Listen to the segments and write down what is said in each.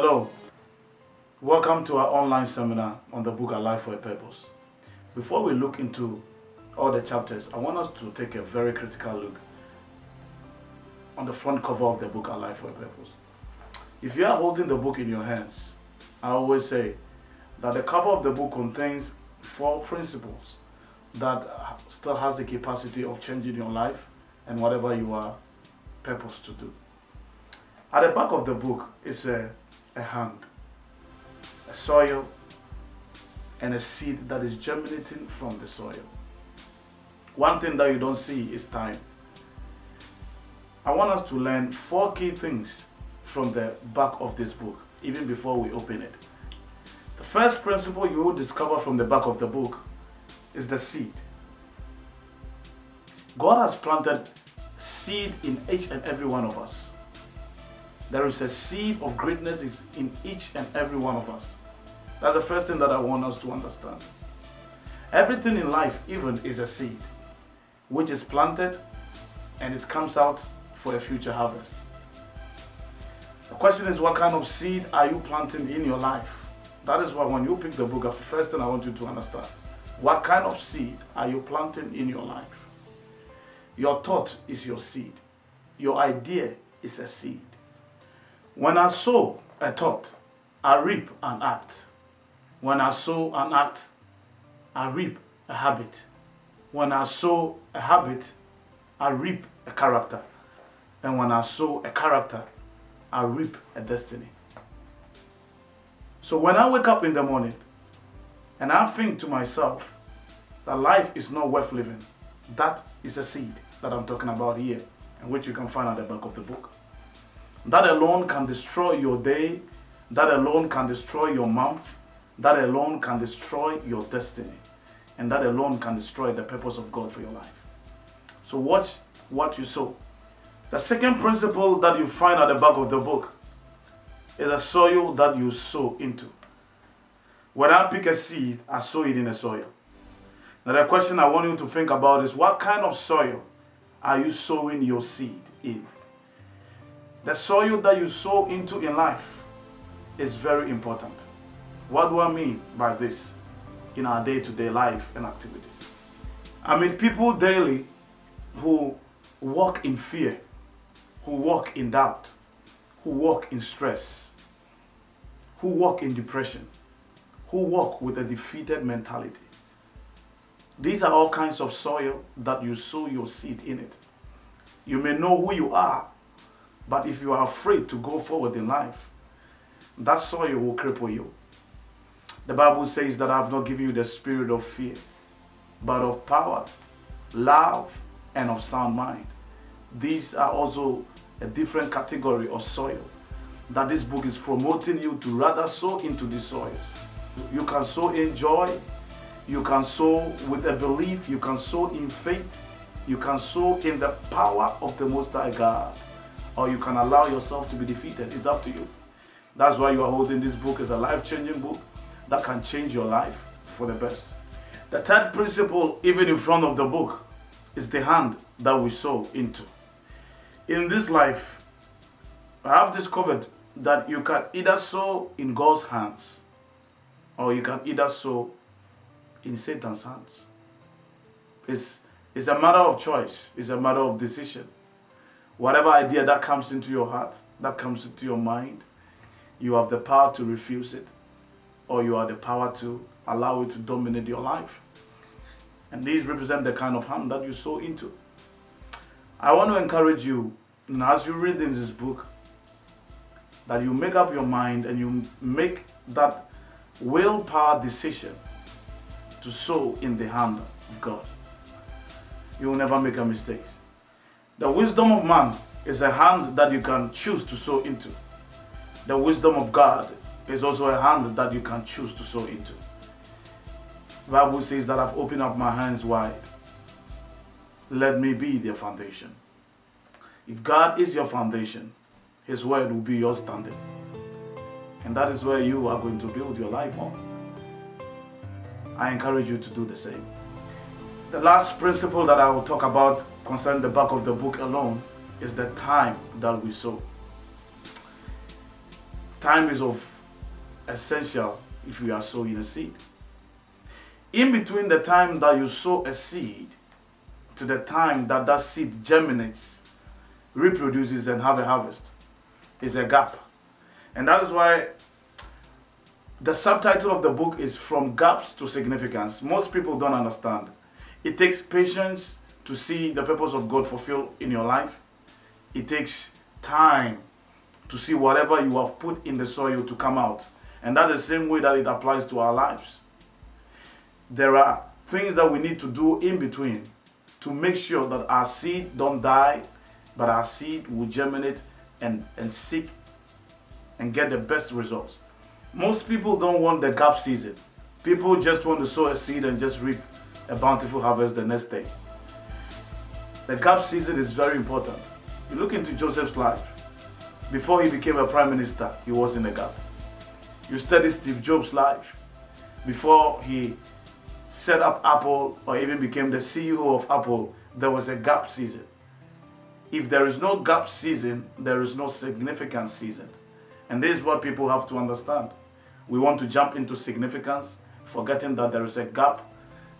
Hello, welcome to our online seminar on the book Alive for a Purpose. Before we look into all the chapters, I want us to take a very critical look on the front cover of the book Alive for a Purpose. If you are holding the book in your hands, I always say that the cover of the book contains 4 principles that still has the capacity of changing your life and whatever you are purposed to do. At the back of the book is a hand, a soil, and a seed that is germinating from the soil. One thing that you don't see is time. I want us to learn 4 key things from the back of this book, even before we open it. The first principle you will discover from the back of the book is the seed. God has planted seed in each and every one of us. There is a seed of greatness in each and every one of us. That's the first thing that I want us to understand. Everything in life even is a seed, which is planted and it comes out for a future harvest. The question is, what kind of seed are you planting in your life? That is why when you pick the book up, the first thing I want you to understand, what kind of seed are you planting in your life? Your thought is your seed. Your idea is a seed. When I sow a thought, I reap an act. When I sow an act, I reap a habit. When I sow a habit, I reap a character. And when I sow a character, I reap a destiny. So when I wake up in the morning and I think to myself that life is not worth living, that is a seed that I'm talking about here, and which you can find at the back of the book. That alone can destroy your day. That alone can destroy your month. That alone can destroy your destiny. And that alone can destroy the purpose of God for your life. So watch what you sow. The second principle that you find at the back of the book is a soil that you sow into. When I pick a seed, I sow it in a soil. Now the question I want you to think about is, what kind of soil are you sowing your seed in? The soil that you sow into in life is very important. What do I mean by this in our day-to-day life and activities? I mean people daily who walk in fear, who walk in doubt, who walk in stress, who walk in depression, who walk with a defeated mentality. These are all kinds of soil that you sow your seed in it. You may know who you are, but if you are afraid to go forward in life, that soil will cripple you. The Bible says that I have not given you the spirit of fear, but of power, love, and of sound mind. These are also a different category of soil that this book is promoting you to rather sow into these soils. You can sow in joy, you can sow with a belief, you can sow in faith, you can sow in the power of the Most High God, or you can allow yourself to be defeated. It's up to you. That's why you are holding this book as a life-changing book that can change your life for the best. The third principle, even in front of the book, is the hand that we sow into. In this life, I have discovered that you can either sow in God's hands, or you can either sow in Satan's hands. It's a matter of choice. It's a matter of decision. Whatever idea that comes into your heart, that comes into your mind, you have the power to refuse it, or you have the power to allow it to dominate your life. And these represent the kind of hand that you sow into. I want to encourage you, as you read in this book, that you make up your mind and you make that willpower decision to sow in the hand of God. You will never make a mistake. The wisdom of man is a hand that you can choose to sow into. The wisdom of God is also a hand that you can choose to sow into. The Bible says that I've opened up my hands wide. Let me be their foundation. If God is your foundation, His word will be your standing. And that is where you are going to build your life on. I encourage you to do the same. The last principle that I will talk about concerning the back of the book alone is the time that we sow. time is of essential if you are sowing a seed. In between the time that you sow a seed to the time that that seed germinates, reproduces, and have a harvest is a gap. And that is why the subtitle of the book is From Gaps to Significance. Most people don't understand. It takes patience to see the purpose of God fulfilled in your life. It takes time to see whatever you have put in the soil to come out. And that's the same way that it applies to our lives. There are things that we need to do in between to make sure that our seed don't die, but our seed will germinate and seek and get the best results. Most people don't want the gap season. People just want to sow a seed and just reap a bountiful harvest the next day. The gap season is very important. You look into Joseph's life. Before he became a prime minister, he was in a gap. You study Steve Jobs' life. Before he set up Apple or even became the CEO of Apple, there was a gap season. If there is no gap season, there is no significant season. And this is what people have to understand. We want to jump into significance, forgetting that there is a gap.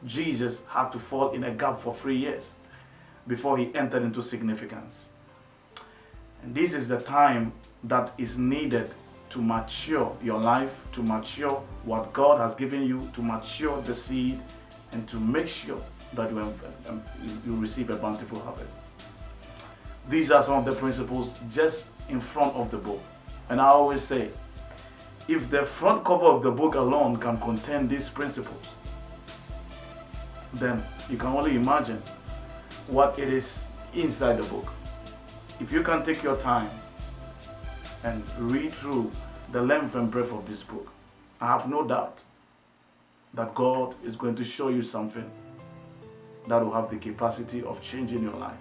Jesus had to fall in a gap for 3 years before he entered into significance. And this is the time that is needed to mature your life, to mature what God has given you, to mature the seed, and to make sure that you receive a bountiful harvest. These are some of the principles just in front of the book. And I always say, if the front cover of the book alone can contain these principles, then you can only imagine what it is inside the book. If you can take your time and read through the length and breadth of this book, I have no doubt that God is going to show you something that will have the capacity of changing your life.